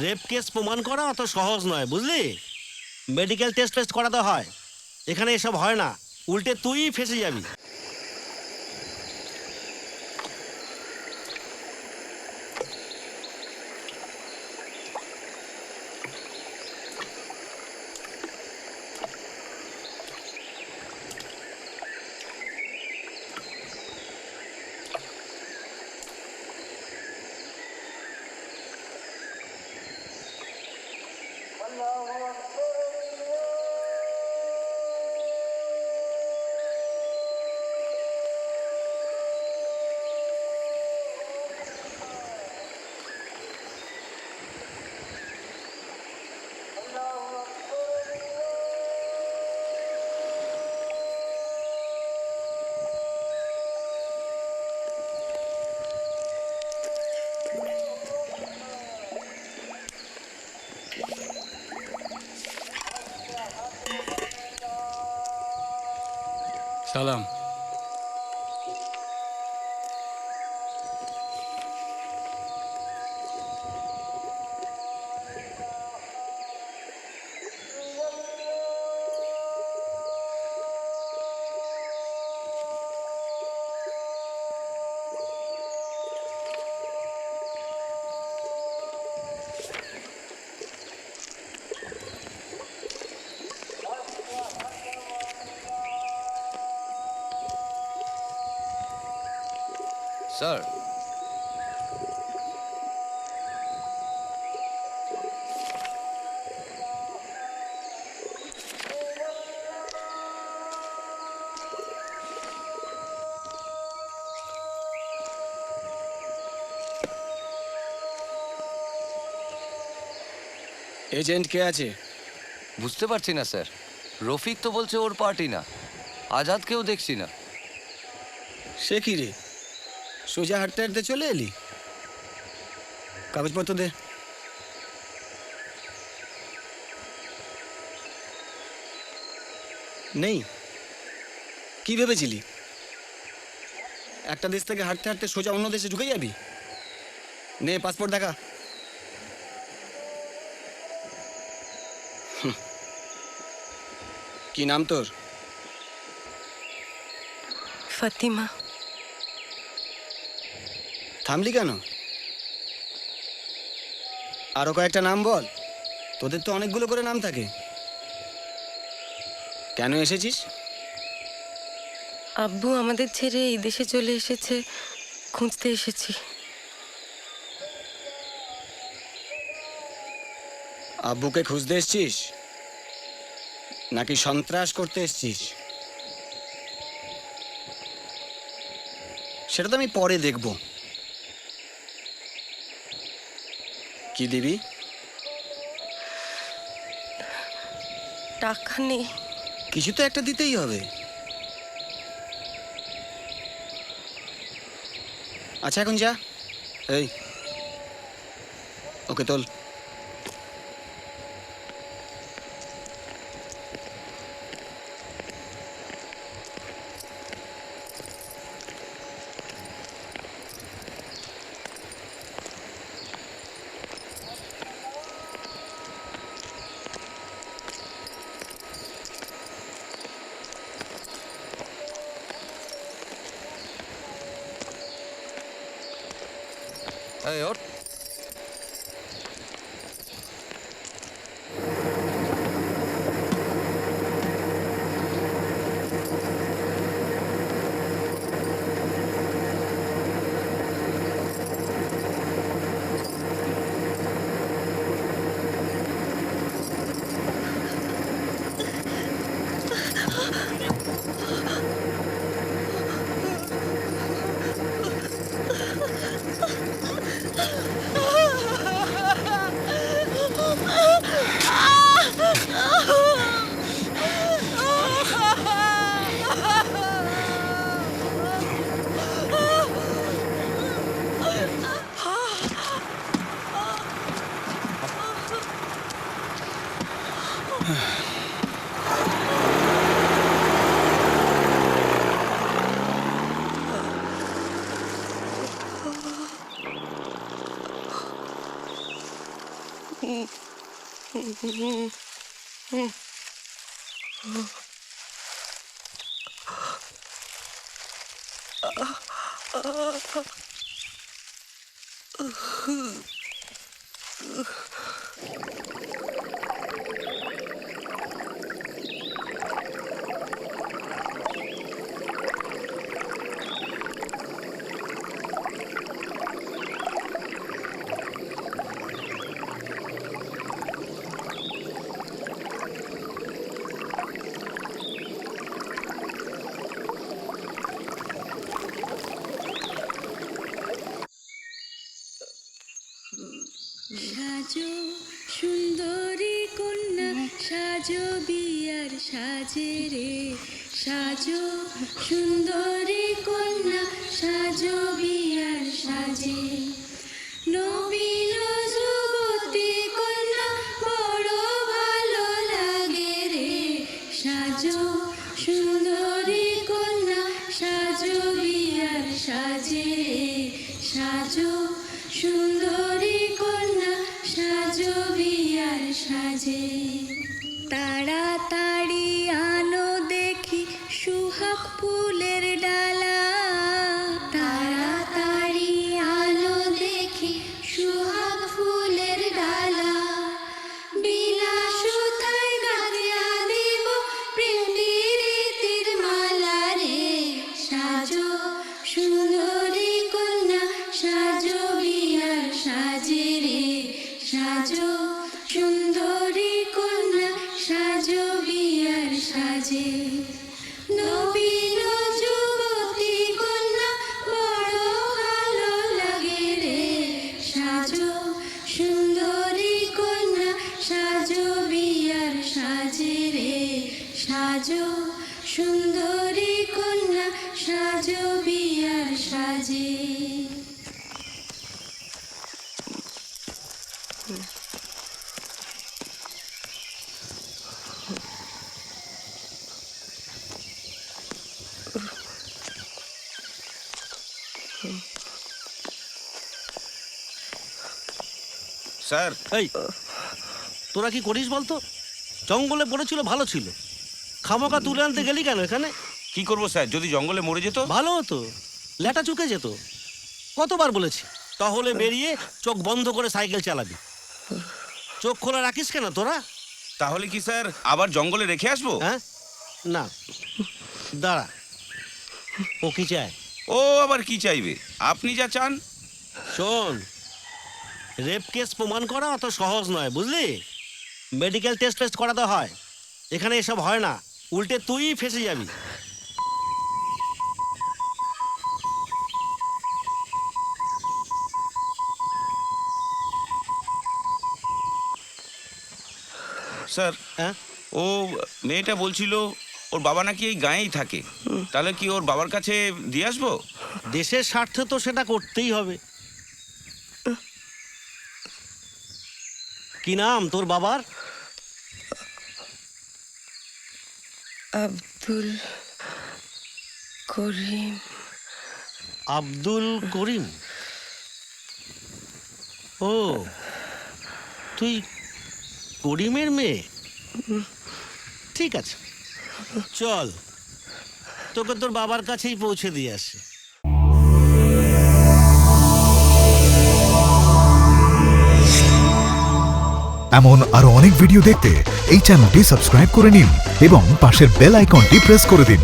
Rape case প্রমাণ করা অত সহজ নয়, বুঝলি? মেডিকেল টেস্ট ফেস্ট করাতে হয়। এখানে এসব হয় না, উল্টে তুই ফেসে যাবি। সালাম। স্যার, এজেন্ট কে আছে? বুঝতে পারছি না স্যার। রফিক তো বলছে ওর পার্টি না, আজাদকেও দেখছি না। সে কি রে, সোজা হাঁটতে হাঁটতে চলে এলি? কাগজপত্র দে। নেই? কি ভেবেছিলি একটা দেশ থেকে হাঁটতে হাঁটতে সোজা অন্য দেশে ঢুকে যাবি? নে পাসপোর্ট দেখা। কি নাম তোর? ফাতিমা। থামলি কেন? আরো কয়েকটা নাম বল, তোদের তো অনেকগুলো করে নাম থাকে। কেন এসেছিস? আব্বু আমাদের ছেড়ে এই দেশে চলে এসেছে, খুঁজতে এসেছি। আব্বুকে খুঁজতে এসছিস নাকি সন্ত্রাস করতে এসছিস? সেটা তো আমি পরে দেখব। কি দিবি? টাকা নেই। কিছু তো একটা দিতেই হবে। আচ্ছা এখন যা। এই ওকে তোল। এই ওঠ। সাজো সুন্দরী কন্যা সাজো বিয়ার সাজে রে, সাজো সুন্দরী কন্যা সাজো বিয়ার সাজে। নবীন যুবতী কন্যা বড় ভালো লাগে রে, সাজো সুন্দরী কন্যা সাজো বিয়ার সাজে রে, সাজো সুন্দরী কন্যা সাজো বিয়ার সাজে। তাড়াতাড়ি আনো দেখি সুহাগ ফুলের ডালা, তাড়াতাড়ি আনো দেখি সুহাগ ফুলের ডালা। বিনা সুতায় গাঁথিয়া দিব প্রেম প্রীতির মালা রে, সাজো সুন্দরী কন্যা সাজো বিয়ার সাজে রে, সাজো সুন্দরী কন্যা সাজো বিয়ার সাজে। নবীন যুবতী কন্যা বড় ভালো লাগে রে, সাজো সুন্দরী কন্যা সাজো বিয়ার সাজে রে, সাজো সুন্দরী কন্যা সাজো বিয়ার সাজে। স্যার, এই তোরা কি করিস বলতো? জঙ্গলে পড়েছিল ভালো ছিল, খামোকা তুলে আনতে গেলি কেন এখানে? কি করবো স্যার, যদি জঙ্গলে মরে যেত? ভালো হতো, লেটা চুকে যেত। কতবার বলেছি তাহলে বেরিয়ে চোখ বন্ধ করে সাইকেল চালাবি, চোখ খোলা রাখিস কেন তোরা? তাহলে কি স্যার আবার জঙ্গলে রেখে আসবো? হ্যাঁ না, দাঁড়া, ও কি চায়? ও আবার কি চাইবে? আপনি যা চান। শোন, রেপ কেস প্রমাণ করা অত সহজ নয়, বুঝলি? মেডিকেল টেস্ট করাতে হয়, এখানে এসব হয় না, উল্টে তুই ফেঁসে যাবি। স্যার, হ্যাঁ, ও মেয়েটা বলছিল ওর বাবা নাকি এই গাঁয়েই থাকে, তাহলে কি ওর বাবার কাছে দিয়ে আসবো? দেশের স্বার্থে তো সেটা করতেই হবে। কি নাম তোর বাবার? আব্দুল করিম। আব্দুল করিম? ও, তুই করিমের মেয়ে? ঠিক আছে, চল তোকে তোর বাবার কাছেই পৌঁছে দিয়ে আসি। এমন আরো অনেক ভিডিও দেখতে এই চ্যানেলটি সাবস্ক্রাইব করে নিন এবং পাশের বেল আইকনটি প্রেস করে দিন।